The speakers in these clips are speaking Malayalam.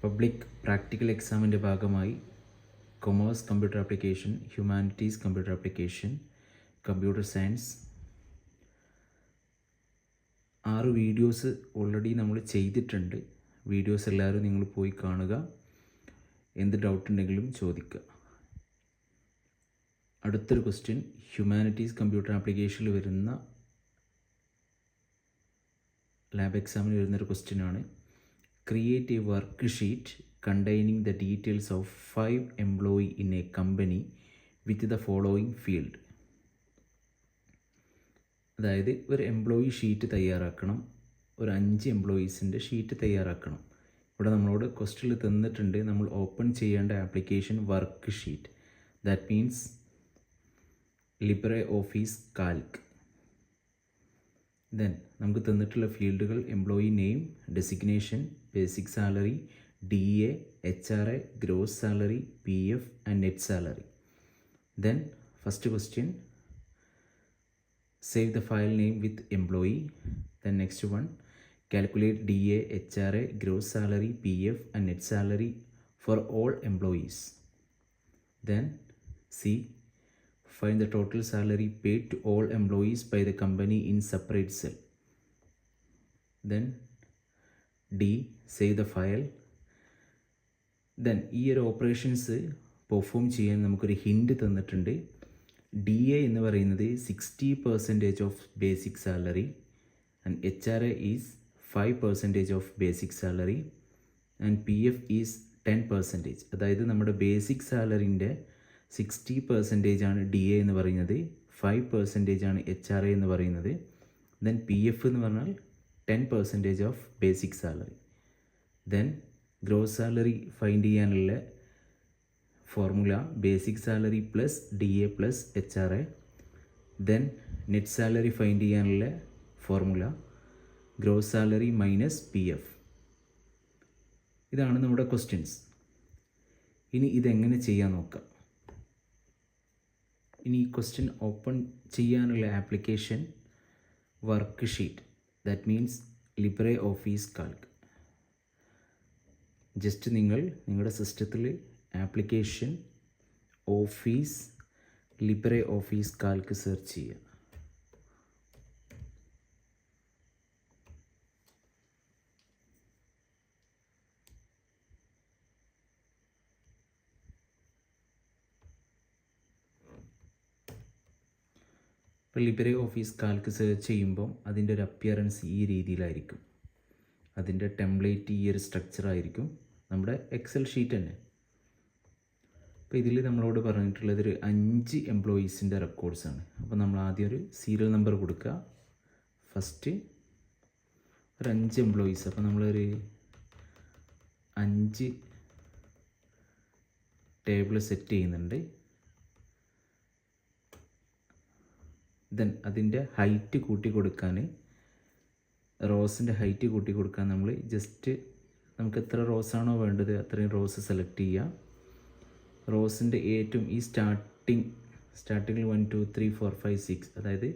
പബ്ലിക് പ്രാക്ടിക്കൽ എക്സാമിൻ്റെ ഭാഗമായി commerce computer application, humanities computer application, computer science 6 videos already നമ്മൾ ചെയ്തിട്ടുണ്ട്. വീഡിയോസ് എല്ലാവരും നിങ്ങൾ പോയി കാണുക. എന്ത് ഡൗട്ട് ഉണ്ടെങ്കിലും ചോദിക്കുക. അടുത്തൊരു ക്വസ്റ്റ്യൻ ഹ്യൂമാനിറ്റീസ് കമ്പ്യൂട്ടർ ആപ്ലിക്കേഷനിൽ വരുന്ന ലാബ് എക്സാമിന് വരുന്നൊരു ക്വസ്റ്റ്യനാണ്. Create A work sheet containing the details of 5 employees in a company with the following field. അതായത് ഒരു എംപ്ലോയി ഷീറ്റ് തയ്യാറാക്കണം, ഒരു 5 എംപ്ലോയീസിൻ്റെ ഷീറ്റ് തയ്യാറാക്കണം. ഇവിടെ നമ്മളോട് ക്വസ്റ്റ്യനിൽ തന്നിട്ടുണ്ട് നമ്മൾ ഓപ്പൺ ചെയ്യേണ്ട application work sheet, that means Libre office Calc. Then നമുക്ക് തന്നിട്ടുള്ള ഫീൽഡുകൾ employee name, designation, basic salary, DA, HRA, gross salary, PF and net salary. Then first question, save the file name with employee. Then next one, calculate DA, HRA, gross salary, PF and net salary for all employees. Then C, find the total salary paid to all employees by the company in separate cell. Then D, save the file. Then ഈ ഒരു ഓപ്പറേഷൻസ് പെർഫോം ചെയ്യാൻ നമുക്കൊരു ഹിൻഡ് തന്നിട്ടുണ്ട്. DA എന്ന് പറയുന്നത് 60% of basic salary and HRA is 5% of basic salary and PF is 10%. അതായത് നമ്മുടെ ബേസിക് സാലറിൻ്റെ 60% ആണ് DA എന്ന് പറയുന്നത്, 5% ആണ് HRA എന്ന് പറയുന്നത്. ദെൻ PF എന്ന് പറഞ്ഞാൽ 10% of basic salary. Then gross salary find ചെയ്യാനുള്ള formula basic salary plus DA plus HRA. Then net salary find ചെയ്യാനുള്ള formula gross salary minus PF. ഇതാണ് നമ്മുടെ ക്വസ്റ്റ്യൻസ്. ഇനി ഇതെങ്ങനെ ചെയ്യാൻ നോക്കാം. ഇനി ഈ ക്വസ്റ്റ്യൻ ഓപ്പൺ ചെയ്യാനുള്ള application work sheet, that means Libre office Calc. Just നിങ്ങളുടെ സിസ്റ്റത്തിൽ application office Libre office Calc search ചെയ്യുക. ഇപ്പോൾ ലിബ്രെ ഓഫീസ് കാൽക്ക് സെർച്ച് ചെയ്യുമ്പോൾ അതിൻ്റെ ഒരു അപ്പിയറൻസ് ഈ രീതിയിലായിരിക്കും. അതിൻ്റെ ടെംപ്ലേറ്റ് ഈ ഒരു സ്ട്രക്ചർ ആയിരിക്കും, നമ്മുടെ എക്സൽ ഷീറ്റ് തന്നെ. അപ്പോൾ ഇതിൽ നമ്മളോട് പറഞ്ഞിട്ടുള്ളത് ഒരു 5 എംപ്ലോയീസിൻ്റെ റെക്കോർഡ്സാണ്. അപ്പോൾ നമ്മൾ ആദ്യം ഒരു സീരിയൽ നമ്പർ കൊടുക്കുക. ഫസ്റ്റ് ഒരു 5 എംപ്ലോയീസ്, അപ്പോൾ നമ്മളൊരു 5 ടേബിൾ സെറ്റ് ചെയ്യുന്നുണ്ട്. ദെൻ അതിൻ്റെ ഹൈറ്റ് കൂട്ടി കൊടുക്കാൻ, റോസിൻ്റെ ഹൈറ്റ് കൂട്ടി കൊടുക്കാൻ നമ്മൾ ജസ്റ്റ് നമുക്ക് എത്ര റോസാണോ വേണ്ടത് അത്രയും റോസ് സെലക്ട് ചെയ്യുക. റോസിൻ്റെ ഏറ്റവും ഈ സ്റ്റാർട്ടിങ്ങിൽ 1 2 3 4 5 6, അതായത്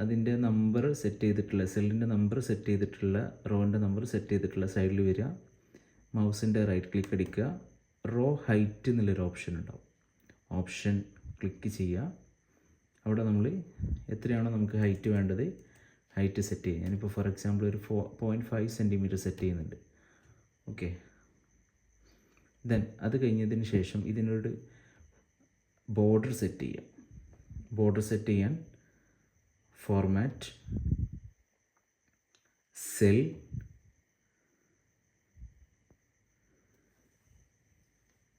അതിൻ്റെ നമ്പർ സെറ്റ് ചെയ്തിട്ടുള്ള സെല്ലിൻ്റെ നമ്പർ സെറ്റ് ചെയ്തിട്ടുള്ള റോൻ്റെ നമ്പർ സെറ്റ് ചെയ്തിട്ടുള്ള സൈഡിൽ വരിക, മൗസിൻ്റെ റൈറ്റ് ക്ലിക്ക് അടിക്കുക, റോ ഹൈറ്റ് എന്നുള്ളൊരു ഓപ്ഷൻ ഉണ്ടാവും. ഓപ്ഷൻ ക്ലിക്ക് ചെയ്യുക. അവിടെ നമ്മൾ എത്രയാണോ നമുക്ക് ഹൈറ്റ് വേണ്ടത് ഹൈറ്റ് സെറ്റ് ചെയ്യുക. ഞാനിപ്പോൾ ഫോർ എക്സാമ്പിൾ ഒരു 0.5 സെൻറ്റിമീറ്റർ സെറ്റ് ചെയ്യുന്നുണ്ട്. ഓക്കെ. ദെൻ അത് കഴിഞ്ഞതിന് ശേഷം ഇതിനൊരു ബോർഡർ സെറ്റ് ചെയ്യാം. ബോർഡർ സെറ്റ് ചെയ്യാൻ ഫോർമാറ്റ്, സെൽ,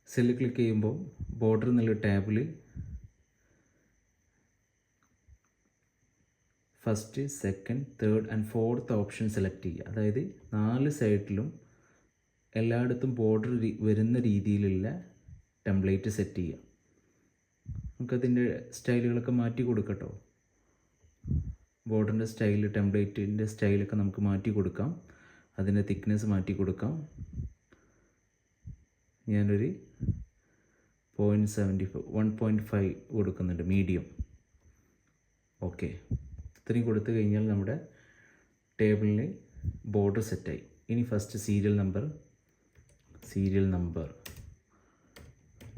സെല്ല് ക്ലിക്ക് ചെയ്യുമ്പോൾ ബോർഡർ എന്നുള്ള ടാബിൽ first, second, third and fourth option select ചെയ്യുക. അതായത് 4 സൈഡിലും എല്ലായിടത്തും ബോർഡർ വരുന്ന രീതിയിലുള്ള ടെംപ്ലേറ്റ് സെറ്റ് ചെയ്യുക. നമുക്കതിൻ്റെ സ്റ്റൈലുകളൊക്കെ മാറ്റി കൊടുക്കട്ടോ. ബോർഡറിൻ്റെ സ്റ്റൈൽ, ടെംപ്ലേറ്റിൻ്റെ സ്റ്റൈലൊക്കെ നമുക്ക് മാറ്റി കൊടുക്കാം. അതിൻ്റെ തിക്നെസ് മാറ്റി കൊടുക്കാം. ഞാനൊരു 1.5 കൊടുക്കുന്നുണ്ട്, മീഡിയം. ഓക്കെ. ഇത്രയും കൊടുത്തു കഴിഞ്ഞാൽ നമ്മുടെ ടേബിളിന് ബോർഡർ സെറ്റായി. ഇനി first serial number serial number.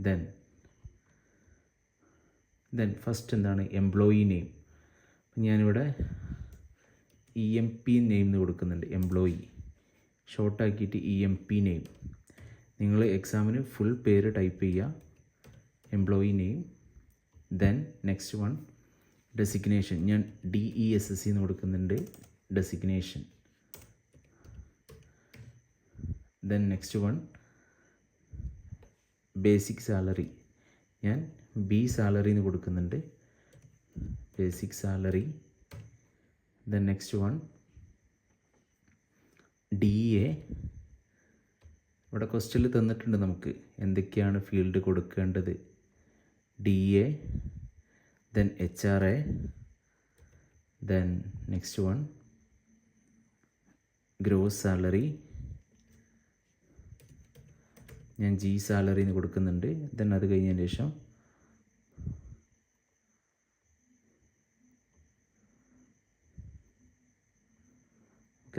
Then first എന്താണ് എംപ്ലോയി നെയിം. ഞാനിവിടെ EMP നെയിം എന്ന് കൊടുക്കുന്നുണ്ട്. എംപ്ലോയി ഷോർട്ടാക്കിയിട്ട് EMP നെയിം. നിങ്ങൾ എക്സാമിന് ഫുൾ പേര് ടൈപ്പ് ചെയ്യുക, employee name. Then next one designation. ഞാൻ DESC എന്ന് കൊടുക്കുന്നുണ്ട്, designation. Then next one basic salary. ഞാൻ B സാലറി എന്ന് കൊടുക്കുന്നുണ്ട്, basic salary. Then next one DA. ഇവിടെ ക്വസ്റ്റ്യനിൽ തന്നിട്ടുണ്ട് നമുക്ക് എന്തൊക്കെയാണ് ഫീൽഡ് കൊടുക്കേണ്ടത്. DA, then HRA, then next one gross salary. ഞാൻ G സാലറി എന്ന് കൊടുക്കുന്നുണ്ട്. ദെൻ അത് കഴിഞ്ഞതിന് ശേഷം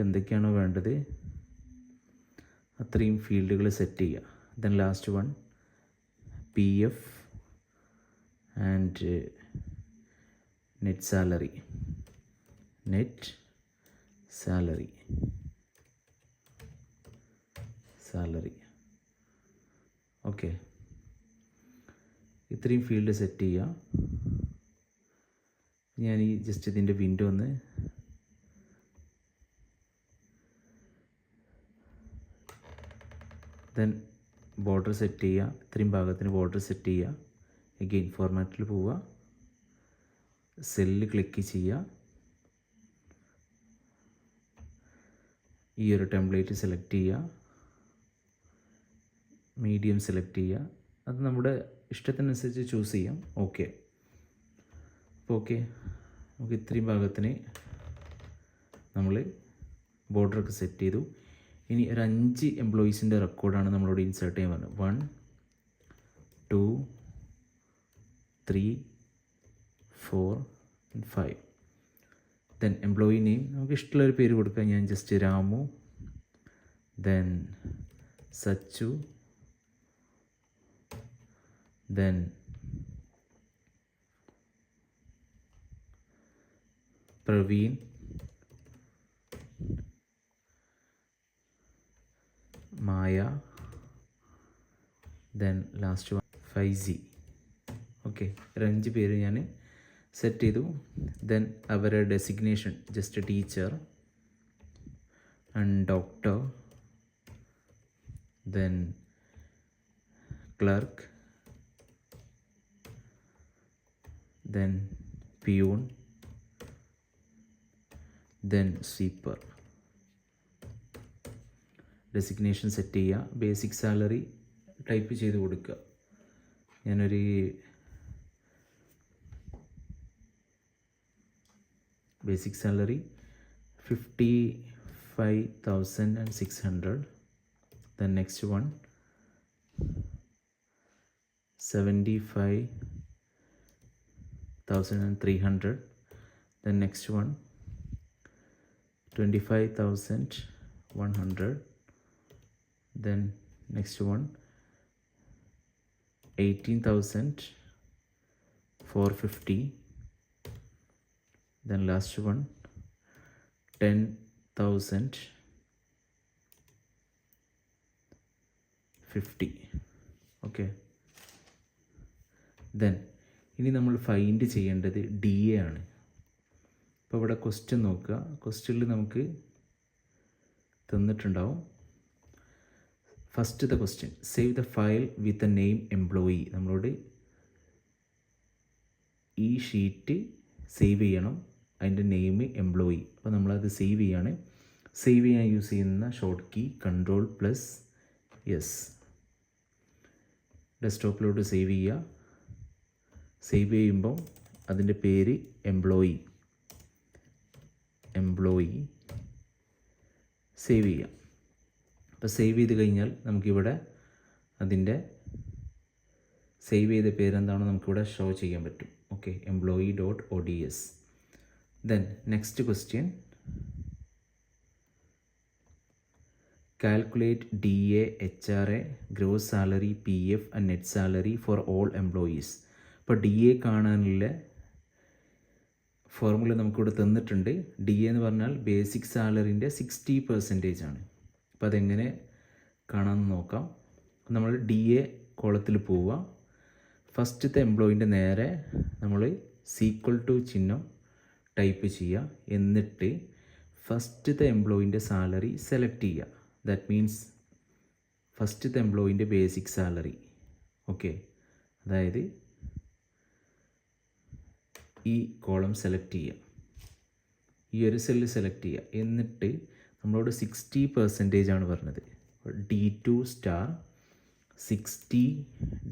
എന്തൊക്കെയാണോ വേണ്ടത് അത്രയും ഫീൽഡുകൾ സെറ്റ് ചെയ്യുക. Then last one PF and net salary. Okay, ഇത്രയും ഫീൽഡ് സെറ്റ് ചെയ്യുക. ഞാൻ ഈ ജസ്റ്റ് ഇതിൻ്റെ വിൻഡോ ഒന്ന് ദെൻ ബോർഡർ സെറ്റ് ചെയ്യുക. ഇത്രയും ഭാഗത്തിന് ബോർഡർ സെറ്റ് ചെയ്യുക. എഗെയിൻ ഫോർമാറ്റിൽ പോവുക, സെല്ല് ക്ലിക്ക് ചെയ്യുക. ഈ ഒരു ടെംപ്ലേറ്റ് സെലക്ട് ചെയ്യുക, മീഡിയം സെലക്ട് ചെയ്യുക. അത് നമ്മുടെ ഇഷ്ടത്തിനനുസരിച്ച് ചൂസ് ചെയ്യാം. ഓക്കെ, അപ്പോൾ ഓക്കെ, നമുക്ക് ഇത്രയും ഭാഗത്തിന് നമ്മൾ ബോർഡറൊക്കെ സെറ്റ് ചെയ്തു. ഇനി ഒരു 5 എംപ്ലോയീസിൻ്റെ റെക്കോർഡാണ് നമ്മളോട് ഇൻസേർട്ട് ചെയ്യാൻ പറഞ്ഞത്. 1, 2, 3, 4 and 5. ദെൻ എംപ്ലോയി നെയിം നമുക്ക് ഇഷ്ടമുള്ളൊരു പേര് കൊടുക്കാം. ഞാൻ just Ramu, then Sachu, then Praveen, Maya, then last one Faizy. Okay, 5 പേര് ഞാൻ സെറ്റ് ചെയ്തു. ദെൻ അവരുടെ designation just teacher and doctor, then clerk, then peon, then sweeper. Designation set ചെയ്യുക. ബേസിക് സാലറി ടൈപ്പ് ചെയ്ത് കൊടുക്കുക. ഞാനൊരു basic salary 55,600. Then next one 75,300. Then next one 25,100. Then next one 18,450. Then last one 10,050. Okay, then ഇനി നമ്മൾ ഫൈൻഡ് ചെയ്യേണ്ടത് DA ആണ്. അപ്പോൾ ഇവിടെ ക്വസ്റ്റ്യൻ നോക്കുക. ക്വസ്റ്റ്യനിൽ നമുക്ക് തന്നിട്ടുണ്ടാവും. First the question, save the file with the name employee. നമ്മളോട് ഈ ഷീറ്റ് സേവ് ചെയ്യണം, അതിൻ്റെ നെയിം എംപ്ലോയി. അപ്പോൾ നമ്മളത് സേവ് ചെയ്യാണ്. സേവ് ചെയ്യാൻ യൂസ് ചെയ്യുന്ന ഷോർട്ട് കീ Ctrl+S. ഡെസ്ക്ടോപ്പിലോട്ട് സേവ് ചെയ്യുക. സേവ് ചെയ്യുമ്പോൾ അതിൻ്റെ പേര് എംപ്ലോയി സേവ് ചെയ്യാം. അപ്പോൾ സേവ് ചെയ്ത് കഴിഞ്ഞാൽ നമുക്കിവിടെ അതിൻ്റെ സേവ് ചെയ്ത പേരെന്താണോ നമുക്കിവിടെ ഷോ ചെയ്യാൻ പറ്റും. Okay, employee.ods. Then next question, calculate DA, HRA, gross salary, PF and net salary for all employees. അപ്പോൾ DA കാണാനുള്ള ഫോർമുല നമുക്കിവിടെ തന്നിട്ടുണ്ട്. DA എന്ന് പറഞ്ഞാൽ ബേസിക് സാലറിൻ്റെ 60% ആണ്. അപ്പോൾ അതെങ്ങനെ കാണാമെന്ന് നോക്കാം. നമ്മൾ DA കോളത്തിൽ പോവുക. ഫസ്റ്റത്തെ എംപ്ലോയിൻ്റെ നേരെ നമ്മൾ സീക്വൽ ടു ചിഹ്നം ടൈപ്പ് ചെയ്യുക. എന്നിട്ട് ഫസ്റ്റത്തെ എംപ്ലോയിൻ്റെ സാലറി സെലക്ട് ചെയ്യുക. ദാറ്റ് മീൻസ് ഫസ്റ്റത്തെ എംപ്ലോയിൻ്റെ ബേസിക് സാലറി. ഓക്കെ, അതായത് ഈ കോളം സെലക്ട് ചെയ്യുക, ഈ ഒരു സെല്ല് സെലക്ട് ചെയ്യുക. എന്നിട്ട് നമ്മളോട് 60% ആണ് പറഞ്ഞത്. D2 star 60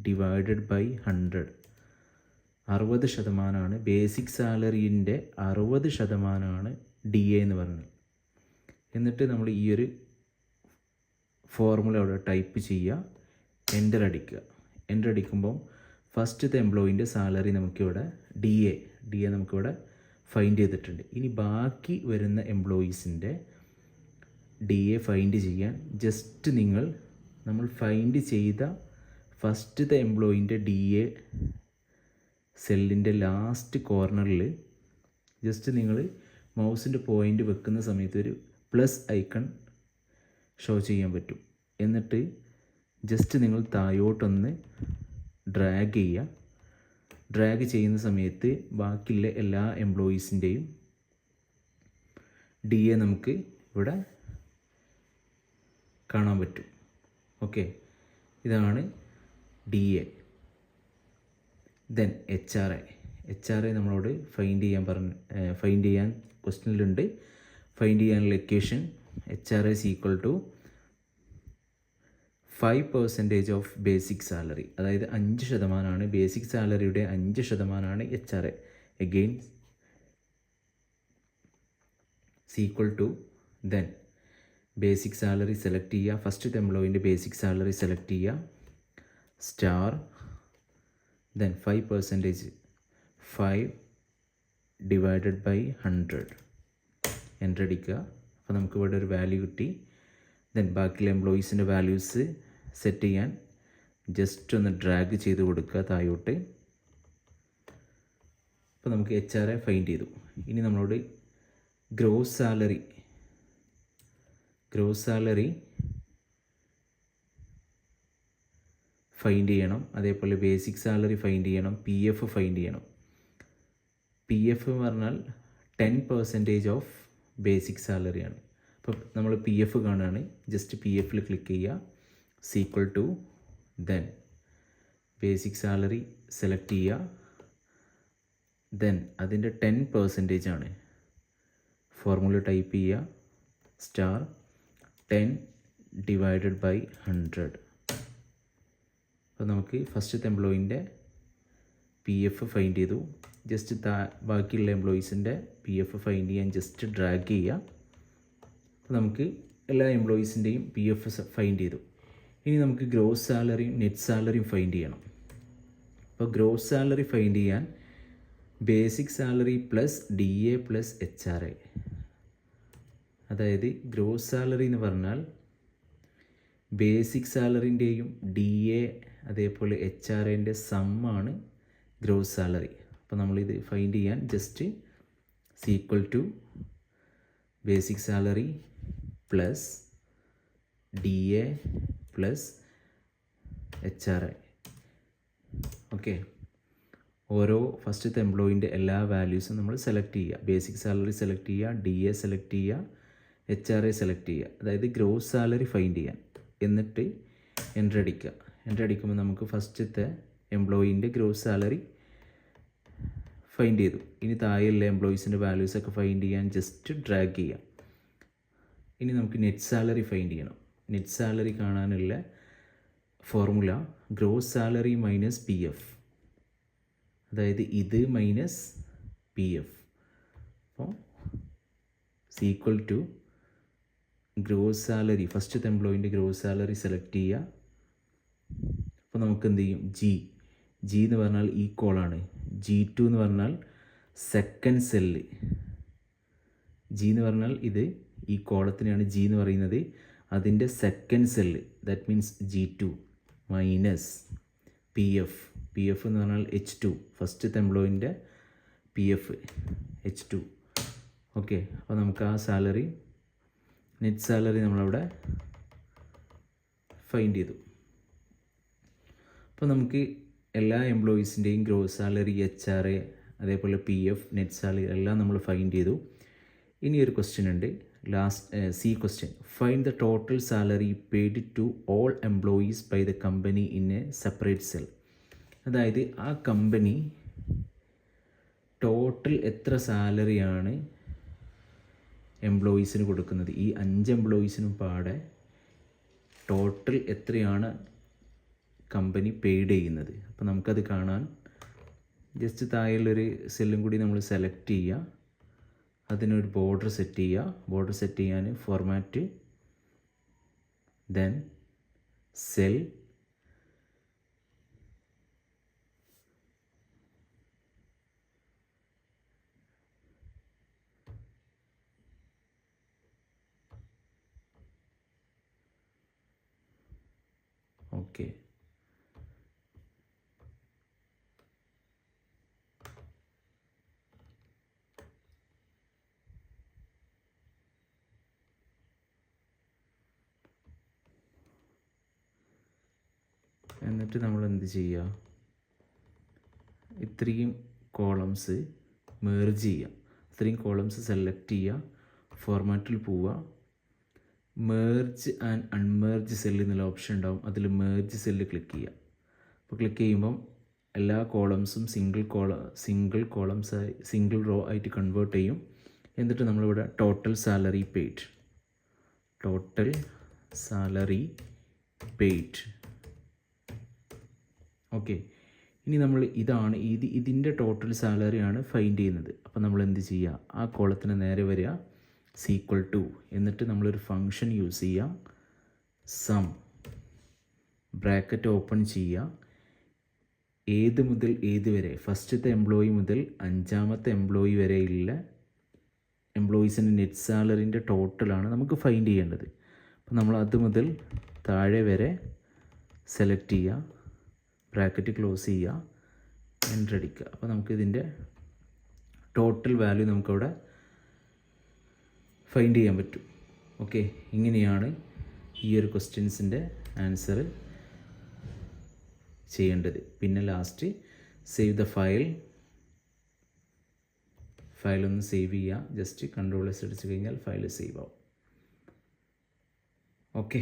divided by 100, 60% basic സാലറീൻ്റെ 60% DA എന്ന് പറഞ്ഞത്. എന്നിട്ട് നമ്മൾ ഈ ഒരു ഫോർമുല അവിടെ ടൈപ്പ് ചെയ്യുക, എൻ്റർ അടിക്കുക. എൻ്റർ അടിക്കുമ്പം ഫസ്റ്റത്തെ എംപ്ലോയിൻ്റെ സാലറി നമുക്കിവിടെ DA നമുക്കിവിടെ ഫൈൻഡ് ചെയ്തിട്ടുണ്ട്. ഇനി ബാക്കി വരുന്ന എംപ്ലോയീസിൻ്റെ DA ഫൈൻഡ് ചെയ്യാൻ ജസ്റ്റ് നമ്മൾ ഫൈൻഡ് ചെയ്ത ഫസ്റ്റത്തെ എംപ്ലോയിൻ്റെ DA സെല്ലിൻ്റെ ലാസ്റ്റ് കോർണറിൽ ജസ്റ്റ് നിങ്ങൾ മൗസിൻ്റെ പോയിൻ്റ് വെക്കുന്ന സമയത്ത് ഒരു പ്ലസ് ഐക്കൺ ഷോ ചെയ്യാൻ പറ്റും. എന്നിട്ട് ജസ്റ്റ് നിങ്ങൾ താഴോട്ടൊന്ന് ഡ്രാഗ് ചെയ്യുക. ഡ്രാഗ് ചെയ്യുന്ന സമയത്ത് ബാക്കിയുള്ള എല്ലാ എംപ്ലോയീസിൻ്റെയും DA നമുക്ക് ഇവിടെ കാണാൻ പറ്റും. ഓക്കെ, ഇതാണ് DA. ദെൻ HRA നമ്മളോട് ഫൈൻഡ് ചെയ്യാൻ ക്വസ്റ്റ്യനിലുണ്ട്. ഫൈൻഡ് ചെയ്യാനുള്ള equation HRA is equal to 5% of basic salary. അതായത് 5% ബേസിക് സാലറിയുടെ 5% HRA. Again equal to, then basic salary select ചെയ്യുക. ഫസ്റ്റത്തെ എംപ്ലോയിൻ്റെ ബേസിക് സാലറി സെലക്ട് ചെയ്യുക, star, then 5%, 5 divided by 100, enter അടിക്കുക. അപ്പോൾ നമുക്ക് ഇവിടെ ഒരു വാല്യൂ കിട്ടി. ദെൻ ബാക്കിയുള്ള എംപ്ലോയീസിൻ്റെ വാല്യൂസ് സെറ്റ് ചെയ്യാൻ ജസ്റ്റ് ഒന്ന് ഡ്രാഗ് ചെയ്ത് കൊടുക്കുക താഴോട്ട്. അപ്പോൾ നമുക്ക് HRA ഫൈൻഡ് ചെയ്തു. ഇനി നമ്മളോട് ഗ്രോസ് സാലറി ഫൈൻഡ് ചെയ്യണം. അതേപോലെ ബേസിക് സാലറി ഫൈൻഡ് ചെയ്യണം, PF ഫൈൻഡ് ചെയ്യണം. PF എന്ന് പറഞ്ഞാൽ 10% ഓഫ് ബേസിക് സാലറിയാണ്. അപ്പോൾ നമ്മൾ PF കാണുകയാണ്. ജസ്റ്റ് PFൽ ക്ലിക്ക് ചെയ്യുക, equal to, then basic salary select ചെയ്യുക. ദെൻ അതിൻ്റെ 10% ആണ്. ഫോർമുല ടൈപ്പ് ചെയ്യുക, സ്റ്റാർ 10 ഡിവൈഡഡ് ബൈ 100. അപ്പോൾ നമുക്ക് ഫസ്റ്റത്തെ എംപ്ലോയിൻ്റെ PF ഫൈൻഡ് ചെയ്തു. ജസ്റ്റ് ബാക്കിയുള്ള എംപ്ലോയീസിൻ്റെ PF ഫൈൻഡ് ചെയ്യാൻ ജസ്റ്റ് ഡ്രാഗ് ചെയ്യുക. അപ്പോൾ നമുക്ക് എല്ലാ എംപ്ലോയീസിൻ്റെയും PF ഫൈൻഡ് ചെയ്തു. ഇനി നമുക്ക് ഗ്രോസ് സാലറിയും നെറ്റ് സാലറിയും ഫൈൻഡ് ചെയ്യണം. അപ്പോൾ ഗ്രോസ് സാലറി ഫൈൻഡ് ചെയ്യാൻ basic salary plus DA plus HRA. അതായത് ഗ്രോസ് സാലറി എന്ന് പറഞ്ഞാൽ ബേസിക് സാലറിൻ്റെയും DA അതേപോലെ HRAൻ്റെ സമ്മാണ് ഗ്രോസ് സാലറി. അപ്പോൾ നമ്മളിത് ഫൈൻഡ് ചെയ്യാൻ just equal to basic salary plus DA plus HRA. Okay, ഓരോ ഫസ്റ്റത്തെ എംപ്ലോയിൻ്റെ എല്ലാ വാല്യൂസും നമ്മൾ സെലക്ട് ചെയ്യുക. ബേസിക് സാലറി സെലക്ട് ചെയ്യുക, DA സെലക്ട് ചെയ്യുക, HRA സെലക്ട് ചെയ്യുക. അതായത് ഗ്രോസ് സാലറി ഫൈൻഡ് ചെയ്യാൻ. എന്നിട്ട് എൻ്റർ അടിക്കുക. എൻ്റർ അടിക്കുമ്പോൾ നമുക്ക് ഫസ്റ്റത്തെ എംപ്ലോയിൻ്റെ ഗ്രോസ് സാലറി ഫൈൻഡ് ചെയ്തു. ഇനി താഴെയുള്ള എംപ്ലോയീസിൻ്റെ വാല്യൂസൊക്കെ ഫൈൻഡ് ചെയ്യാൻ ജസ്റ്റ് ഡ്രാഗ് ചെയ്യാം. ഇനി നമുക്ക് നെറ്റ് സാലറി ഫൈൻഡ് ചെയ്യണം. നെറ്റ് സാലറി കാണാനുള്ള formula gross salary minus PF, അതായത് ഇത് മൈനസ് PF. അപ്പോൾ ഈക്വൽ ടു ഗ്രോസ് സാലറി, ഫസ്റ്റത്തെ എംപ്ലോയിൻ്റെ ഗ്രോസ് സാലറി സെലക്ട് ചെയ്യുക. അപ്പോൾ നമുക്ക് എന്ത് ചെയ്യും, G എന്ന് പറഞ്ഞാൽ ഈ കോളാണ്. G2 എന്ന് പറഞ്ഞാൽ സെക്കൻഡ് സെല്ല്. G എന്ന് പറഞ്ഞാൽ ഇത് ഈ കോളത്തിനെയാണ് G എന്ന് പറയുന്നത്. അതിൻ്റെ second cell that means G2 minus P F എന്ന് പറഞ്ഞാൽ H2 ഫസ്റ്റത്തെ എംപ്ലോയിൻ്റെ PF H2. ഓക്കെ, അപ്പോൾ നമുക്ക് ആ സാലറി നെറ്റ് സാലറി നമ്മളവിടെ ഫൈൻഡ് ചെയ്തു. അപ്പോൾ നമുക്ക് എല്ലാ എംപ്ലോയീസിൻ്റെയും ഗ്രോസ് സാലറി, HR, അതേപോലെ PF, നെറ്റ് സാലറി എല്ലാം നമ്മൾ ഫൈൻഡ് ചെയ്തു. ഇനി ഒരു ക്വസ്റ്റ്യൻ ഉണ്ട്, last C question. Find the total salary paid to all employees by the company in a separate cell. അതായത് ആ കമ്പനി ടോട്ടൽ എത്ര സാലറിയാണ് എംപ്ലോയീസിന് കൊടുക്കുന്നത്, ഈ 5 എംപ്ലോയീസിനും പാടെ ടോട്ടൽ എത്രയാണ് കമ്പനി പെയ്ഡ് ചെയ്യുന്നത്. അപ്പോൾ നമുക്കത് കാണാൻ ജസ്റ്റ് താഴെയുള്ളൊരു സെല്ലും കൂടി നമ്മൾ സെലക്ട് ചെയ്യുക, അതിനൊരു ബോർഡർ സെറ്റ് ചെയ്യുക. ബോർഡർ സെറ്റ് ചെയ്യാൻ ഫോർമാറ്റ്, ദെൻ സെൽ, ഓക്കെ. എന്നിട്ട് നമ്മൾ എന്ത് ചെയ്യുക, ഇത്രയും കോളംസ് മേർജ് ചെയ്യുക. ഇത്രയും കോളംസ് സെലക്ട് ചെയ്യുക, ഫോർമാറ്റിൽ പോവുക, മേർജ് ആൻഡ് അൺമേർജ് സെല്ല് എന്നുള്ള ഓപ്ഷൻ ഉണ്ടാവും, അതിൽ മേർജ് സെല്ല് ക്ലിക്ക് ചെയ്യുക. അപ്പോൾ ക്ലിക്ക് ചെയ്യുമ്പം എല്ലാ കോളംസും സിംഗിൾ റോ ആയിട്ട് കൺവേർട്ട് ചെയ്യും. എന്നിട്ട് നമ്മളിവിടെ ടോട്ടൽ സാലറി പെയ്ഡ്. ഓക്കെ, ഇനി നമ്മൾ ഇതിൻ്റെ ടോട്ടൽ സാലറിയാണ് ഫൈൻഡ് ചെയ്യുന്നത്. അപ്പോൾ നമ്മൾ എന്ത് ചെയ്യുക, ആ കോളത്തിന് നേരെ വരിക, ഈക്വൽ ടു, എന്നിട്ട് നമ്മളൊരു ഫങ്ഷൻ യൂസ് ചെയ്യുക, സം, ബ്രാക്കറ്റ് ഓപ്പൺ ചെയ്യുക, ഏത് മുതൽ ഏത് വരെ, ഫസ്റ്റത്തെ എംപ്ലോയി മുതൽ 5ാമത്തെ എംപ്ലോയി വരെയുള്ള എംപ്ലോയീസിൻ്റെ നെറ്റ് സാലറിൻ്റെ ടോട്ടലാണ് നമുക്ക് ഫൈൻഡ് ചെയ്യേണ്ടത്. അപ്പോൾ നമ്മൾ അത് മുതൽ താഴെ വരെ സെലക്ട് ചെയ്യുക, ബ്രാക്കറ്റ് ക്ലോസ് ചെയ്യുക, എൻ്റർ അടിക്കുക. അപ്പോൾ നമുക്കിതിൻ്റെ ടോട്ടൽ വാല്യൂ നമുക്കവിടെ ഫൈൻഡ് ചെയ്യാൻ പറ്റും. ഓക്കെ, ഇങ്ങനെയാണ് ഈ ഒരു ക്വസ്റ്റ്യൻസിൻ്റെ ആൻസർ ചെയ്യേണ്ടത്. പിന്നെ ലാസ്റ്റ് സേവ് ദ ഫയലൊന്ന് സേവ് ചെയ്യുക, ജസ്റ്റ് Ctrl+S അടിച്ചു കഴിഞ്ഞാൽ ഫയൽ സേവ് ആവും. ഓക്കെ.